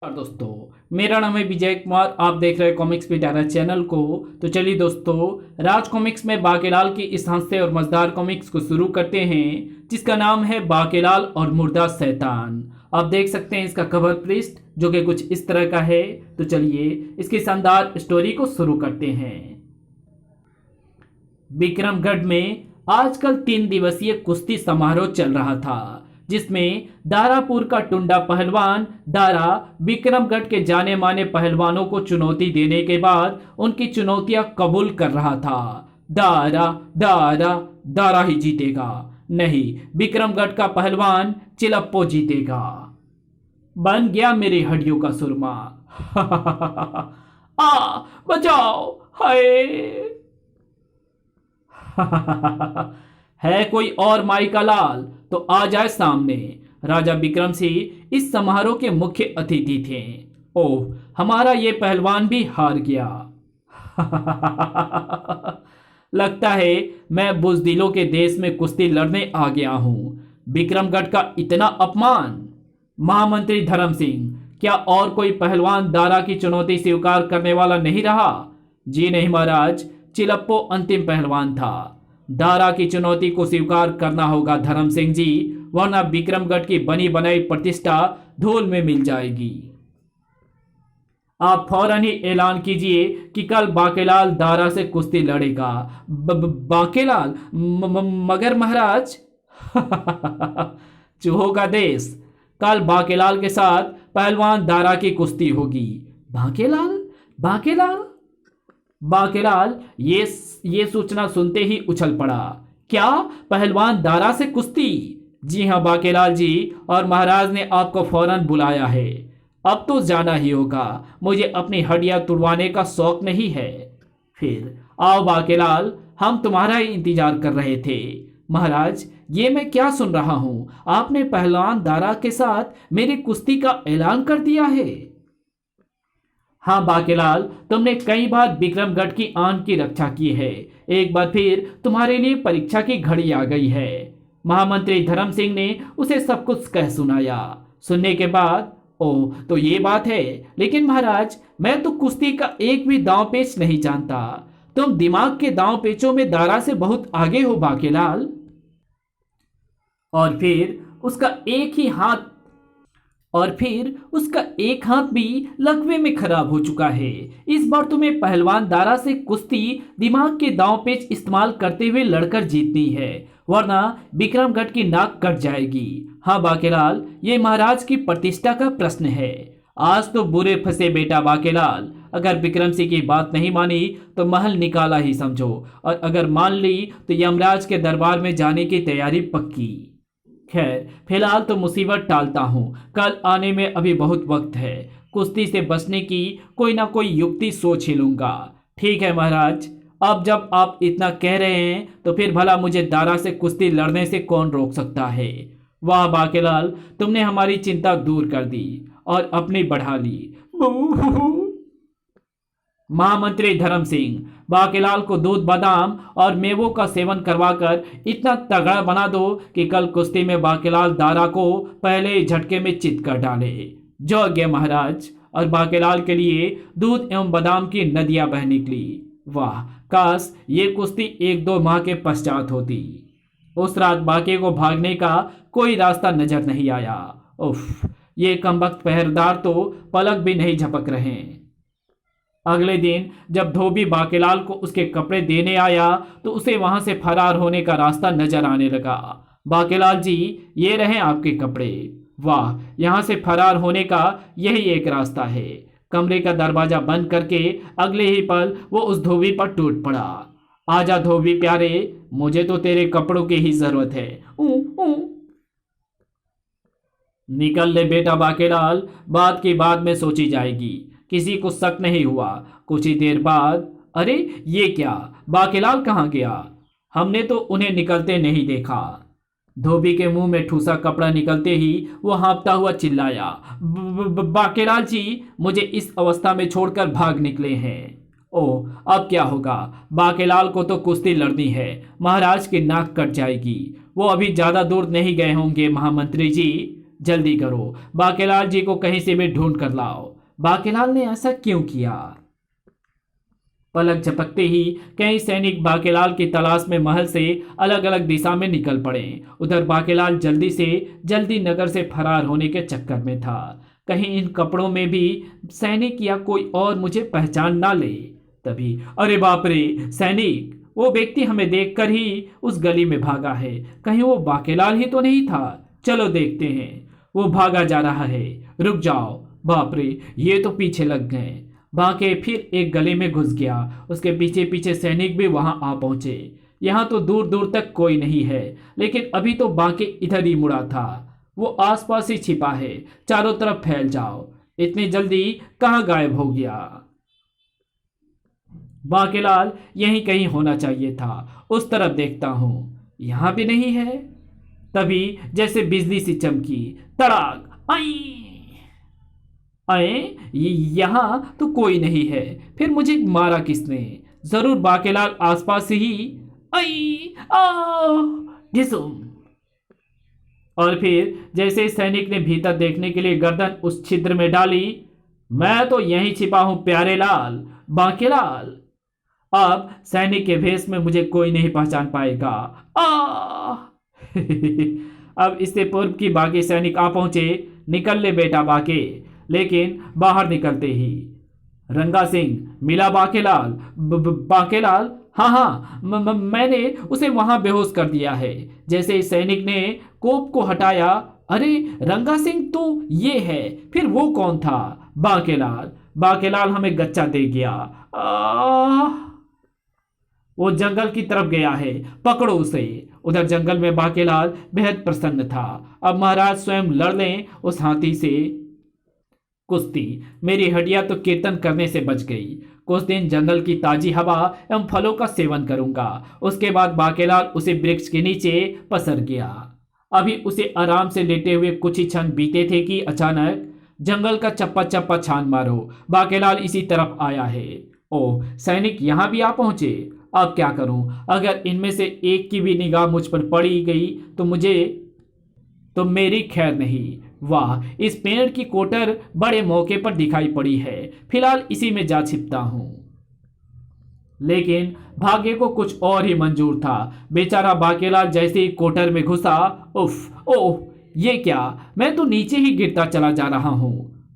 और दोस्तों, मेरा नाम है विजय कुमार। आप देख रहे हैं कॉमिक्स पिटारा चैनल को। तो चलिए दोस्तों, राज कॉमिक्स में बाकेलाल की इस हंसते और मजेदार कॉमिक्स को शुरू करते हैं, जिसका नाम है बाकेलाल और मुर्दा शैतान। आप देख सकते हैं इसका कवर पृष्ठ, जो कि कुछ इस तरह का है। तो चलिए इसकी शानदार स्टोरी को शुरू करते हैं। विक्रमगढ़ में आजकल 3 दिवसीय कुश्ती समारोह चल रहा था, जिसमें दारापुर का टुंडा पहलवान दारा विक्रमगढ़ के जाने माने पहलवानों को चुनौती देने के बाद उनकी चुनौतियां कबूल कर रहा था। दारा दारा दारा ही जीतेगा, नहीं विक्रमगढ़ का पहलवान चिलप्पो जीतेगा। बन गया मेरी हड्डियों का सुरमा। आ बचाओ, हाय। है कोई और माई का लाल तो आ जाए सामने। राजा विक्रम सिंह इस समारोह के मुख्य अतिथि थे। ओह, हमारा ये पहलवान भी हार गया। लगता है मैं बुजदिलों के देश में कुश्ती लड़ने आ गया हूं। विक्रमगढ़ का इतना अपमान। महामंत्री धर्म सिंह, क्या और कोई पहलवान दारा की चुनौती स्वीकार करने वाला नहीं रहा? जी नहीं महाराज, चिलप्पो अंतिम पहलवान था। दारा की चुनौती को स्वीकार करना होगा धर्म सिंह जी, वरना विक्रमगढ़ की बनी बनाई प्रतिष्ठा धूल में मिल जाएगी। आप फौरन ही ऐलान कीजिए कि कल बाकेलाल दारा से कुश्ती लड़ेगा। बाकेलाल? मगर महाराज। चूहों का देश, कल बाकेलाल के साथ पहलवान दारा की कुश्ती होगी। बाकेलाल? बाकेलाल? बाकेलाल ये सूचना सुनते ही उछल पड़ा। क्या पहलवान दारा से कुश्ती? जी हाँ बाकेलाल जी, और महाराज ने आपको फौरन बुलाया है। अब तो जाना ही होगा, मुझे अपनी हड्डियां तुड़वाने का शौक नहीं है। फिर आओ बाकेलाल, हम तुम्हारा ही इंतजार कर रहे थे। महाराज, ये मैं क्या सुन रहा हूं? आपने पहलवान दारा के साथ मेरी कुश्ती का ऐलान कर दिया है। हाँ बाकेलाल, तुमने कई बार विक्रमगढ़ की आन की रक्षा की है। एक बार फिर तुम्हारे लिए परीक्षा की घड़ी आ गई है। महामंत्री धर्म सिंह ने उसे सब कुछ कह सुनाया। सुनने के बाद, ओह तो ये बात है। लेकिन महाराज, मैं तो कुश्ती का एक भी दांव पेच नहीं जानता। तुम दिमाग के दांव पेचों में दारा से बहुत आगे हो बाकेलाल। और फिर उसका एक हाथ भी लकवे में खराब हो चुका है। इस बार तुम्हें पहलवान दारा से कुश्ती दिमाग के दांव पेच इस्तेमाल करते हुए लड़कर जीतनी है, वरना विक्रमगढ़ की नाक कट जाएगी। हाँ बाकेलाल, ये महाराज की प्रतिष्ठा का प्रश्न है। आज तो बुरे फंसे बेटा बाकेलाल। अगर विक्रम सिंह की बात नहीं मानी तो महल निकाला ही समझो, और अगर मान ली तो यमराज के दरबार में जाने की तैयारी पक्की। खैर, फिलहाल तो मुसीबत टालता हूँ, कल आने में अभी बहुत वक्त है। कुश्ती से बचने की कोई ना कोई युक्ति सोच ही लूंगा। ठीक है महाराज, अब जब आप इतना कह रहे हैं तो फिर भला मुझे दारा से कुश्ती लड़ने से कौन रोक सकता है। वाह बाकेलाल, तुमने हमारी चिंता दूर कर दी और अपनी बढ़ा ली। महामंत्री धर्म सिंह, बाकेलाल को दूध बादाम और मेवों का सेवन करवाकर इतना तगड़ा बना दो कि कल कुश्ती में बाकेलाल दारा को पहले ही झटके में चित कर डाले। जय महाराज। और बाकेलाल के लिए दूध एवं बादाम की नदियां बह निकली। वाह, काश ये कुश्ती 1-2 माह के पश्चात होती। उस रात बाके को भागने का कोई रास्ता नजर नहीं आया। उफ, ये कमबख्त पहरेदार तो पलक भी नहीं झपक रहे। अगले दिन जब धोबी बाकेलाल को उसके कपड़े देने आया तो उसे वहां से फरार होने का रास्ता नजर आने लगा। बाकेलाल जी, ये रहे आपके कपड़े। वाह, यहां से फरार होने का यही एक रास्ता है। कमरे का दरवाजा बंद करके अगले ही पल वो उस धोबी पर टूट पड़ा। आजा धोबी प्यारे, मुझे तो तेरे कपड़ों की ही जरूरत है। निकल ले बेटा बाकेलाल, बात की बाद में सोची जाएगी। किसी को शक नहीं हुआ। कुछ ही देर बाद, अरे ये क्या, बाकेलाल कहाँ गया? हमने तो उन्हें निकलते नहीं देखा। धोबी के मुंह में ठूसा कपड़ा निकलते ही वो हाँफता हुआ चिल्लाया, बाकेलाल जी मुझे इस अवस्था में छोड़कर भाग निकले हैं। ओह, अब क्या होगा? बाकेलाल को तो कुश्ती लड़नी है, महाराज की नाक कट जाएगी। वो अभी ज्यादा दूर नहीं गए होंगे महामंत्री जी। जल्दी करो, बाकेलाल जी को कहीं से भी ढूंढ कर लाओ। बाकेलाल ने ऐसा क्यों किया? पलक झपकते ही कई सैनिक बाकेलाल की तलाश में महल से अलग अलग दिशा में निकल पड़े। उधर बाकेलाल जल्दी से जल्दी नगर से फरार होने के चक्कर में था, कहीं इन कपड़ों में भी सैनिक या कोई और मुझे पहचान ना ले। तभी अरे बाप रे, सैनिक! वो व्यक्ति हमें देखकर ही उस गली में भागा है, कहीं वो बाकेलाल ही तो नहीं था? चलो देखते हैं। वो भागा जा रहा है, रुक जाओ। बाप रे, ये तो पीछे लग गए। बांके फिर एक गली में घुस गया, उसके पीछे पीछे सैनिक भी वहां आ पहुंचे। यहाँ तो दूर दूर तक कोई नहीं है, लेकिन अभी तो बांके इधर ही मुड़ा था। वो आसपास ही छिपा है, चारों तरफ फैल जाओ। इतनी जल्दी कहाँ गायब हो गया? बाकेलाल यहीं कहीं होना चाहिए था, उस तरफ देखता हूं, यहां भी नहीं है। तभी जैसे बिजली सी चमकी, तड़ाक! आई अरे यहां तो कोई नहीं है, फिर मुझे मारा किसने? जरूर बाकेलाल आसपास ही। आई आ ढिसुम! और फिर जैसे सैनिक ने भीतर देखने के लिए गर्दन उस छिद्र में डाली, मैं तो यहीं छिपा हूं प्यारे लाल, बाकेलाल। अब सैनिक के भेष में मुझे कोई नहीं पहचान पाएगा। आ अब इससे पूर्व की बाकी सैनिक आ पहुंचे। निकल ले बेटा बाके। लेकिन बाहर निकलते ही रंगा सिंह, मिला बाकेलाल? बाकेलाल? हाँ हाँ, मैंने उसे वहां बेहोश कर दिया है। जैसे ही सैनिक ने कोप को हटाया, अरे रंगा सिंह तो ये है, फिर वो कौन था? बाकेलाल। बाकेलाल हमें गच्चा दे गया। वो जंगल की तरफ गया है, पकड़ो उसे। उधर जंगल में बाकेलाल बेहद प्रसन्न था। अब महाराज स्वयं लड़ लें उस हाथी से कुश्ती। मेरी हड्डियां तो कीर्तन करने से बच गई। कुछ दिन जंगल की ताजी हवा एवं फलों का सेवन करूंगा। उसके बाद बाकेलाल उसे वृक्ष के नीचे पसर गया। अभी उसे आराम से लेटे हुए कुछ ही क्षण बीते थे कि अचानक जंगल का चप्पा चप्पा छान मारो, बाकेलाल इसी तरफ आया है। ओ, सैनिक यहाँ भी आ पहुंचे। अब क्या करूं? अगर इनमें से एक की भी निगाह मुझ पर पड़ी गई तो मेरी खैर नहीं। वाह, इस पेड़ की कोटर बड़े मौके पर दिखाई पड़ी है। फिलहाल इसी में जा छिपता हूं। लेकिन भाग्य को कुछ और ही मंजूर था। बेचारा बाकेलाल जैसे ही कोटर में घुसा, उफ ओह, ये क्या? मैं तो नीचे ही गिरता चला जा रहा हूं।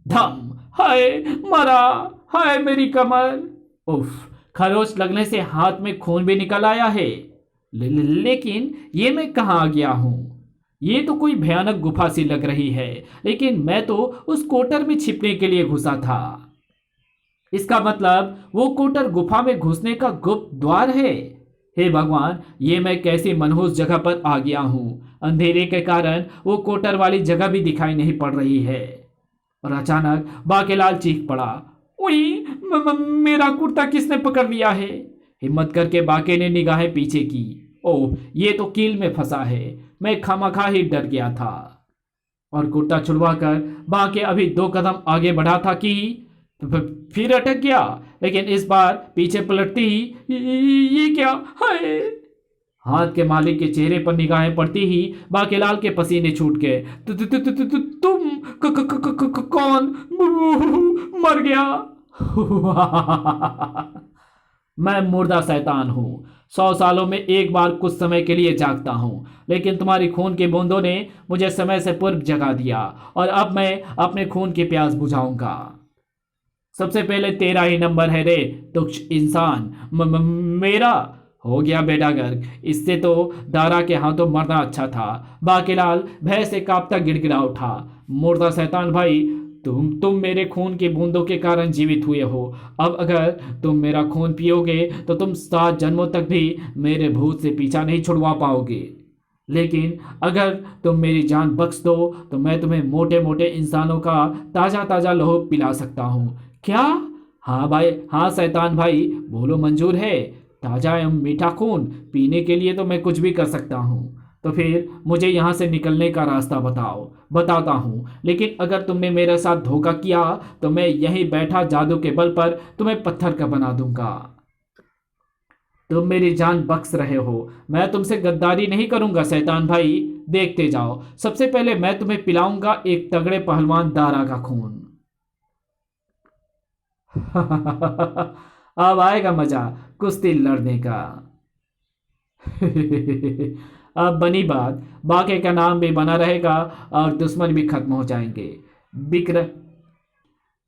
धम! हाय मरा! हाय मेरी कमर! उफ! खरोच लगने से हाथ में खून भी निकल आया है। लेकिन ये मैं कहाँ आ गया हूं? ये तो कोई भयानक गुफा सी लग रही है, लेकिन मैं तो उस कोटर में छिपने के लिए घुसा था। इसका मतलब वो कोटर गुफा में घुसने का गुप्त द्वार है। हे भगवान, ये मैं कैसी मनहूस जगह पर आ गया हूं। अंधेरे के कारण वो कोटर वाली जगह भी दिखाई नहीं पड़ रही है। और अचानक बाकेलाल चीख पड़ा, उई, मेरा कुर्ता किसने पकड़ लिया है? हिम्मत करके बाके ने निगाहें पीछे की। ओह, ये तो कील में फंसा है। मैं खामखा ही डर गया था। और कुर्ता छुड़वा कर बाके अभी 2 कदम आगे बढ़ा था कि फिर अटक गया। लेकिन इस बार पीछे पलटती ही ये क्या? हाय! हाथ के मालिक के चेहरे पर निगाहें पड़ती ही बाकेलाल के पसीने छूट गए। तुम कौन? मर गया। मैं मुर्दा शैतान हूं। 100 सालों में एक बार कुछ समय के लिए जागता हूं, लेकिन तुम्हारी खून की बूंदों ने मुझे समय से पूर्व जगा दिया, और अब मैं अपने खून की प्यास बुझाऊंगा। सबसे पहले तेरा ही नंबर है रे तुच्छ इंसान। मेरा हो गया बेटा गर्ग। इससे तो दारा के हाथों मरना अच्छा था। बाकेलाल भय से कांपता गिड़गिड़ा उठा। मुर्दा शैतान भाई, तुम मेरे खून की बूंदों के कारण जीवित हुए हो। अब अगर तुम मेरा खून पियोगे तो तुम 7 जन्मों तक भी मेरे भूत से पीछा नहीं छुड़वा पाओगे। लेकिन अगर तुम मेरी जान बख्श दो तो मैं तुम्हें मोटे मोटे इंसानों का ताज़ा ताज़ा लहू पिला सकता हूँ। क्या? हाँ भाई, हाँ शैतान भाई, बोलो मंजूर है। ताज़ा एवं मीठा खून पीने के लिए तो मैं कुछ भी कर सकता हूँ। तो फिर मुझे यहाँ से निकलने का रास्ता बताओ। बताता हूँ, लेकिन अगर तुमने मेरे साथ धोखा किया तो मैं यहीं बैठा जादू के बल पर तुम्हें पत्थर का बना दूंगा। तुम मेरी जान बख्श रहे हो, मैं तुमसे गद्दारी नहीं करूंगा शैतान भाई। देखते जाओ। सबसे पहले मैं तुम्हें पिलाऊंगा एक तगड़े पहलवान दारा का खून। अब आएगा मजा कुश्ती लड़ने का। अब बनी बात, बाके का नाम भी बना रहेगा और दुश्मन भी खत्म हो जाएंगे। विक्रम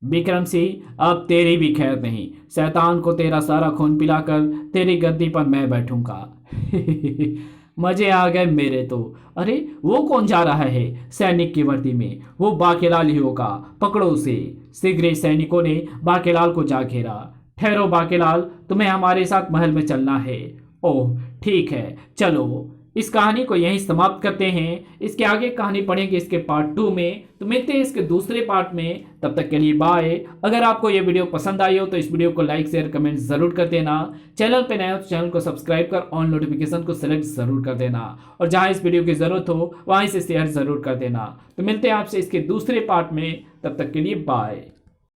विक्रम सिंह, अब तेरी भी खैर नहीं। शैतान को तेरा सारा खून पिलाकर तेरी गद्दी पर मैं बैठूंगा। मजे आ गए मेरे तो। अरे वो कौन जा रहा है सैनिक की वर्दी में? वो बाकेलाल ही होगा, पकड़ो उसे। शीघ्र ही सैनिकों ने बाकेलाल को जा घेरा। ठहरो बाकेलाल, तुम्हें हमारे साथ महल में चलना है। ओह ठीक है, चलो। इस कहानी को यहीं समाप्त करते हैं। इसके आगे कहानी पढ़ेंगे इसके पार्ट 2 में। तो मिलते हैं इसके दूसरे पार्ट में। तब तक के लिए बाय। अगर आपको ये वीडियो पसंद आई हो तो इस वीडियो को लाइक शेयर कमेंट जरूर कर देना। चैनल पे नए हो तो चैनल को सब्सक्राइब कर ऑन नोटिफिकेशन को सिलेक्ट जरूर कर देना। और जहां इस वीडियो की जरूरत हो वहां इसे शेयर जरूर कर देना। तो मिलते हैं आपसे इसके दूसरे पार्ट में। तब तक के लिए बाय।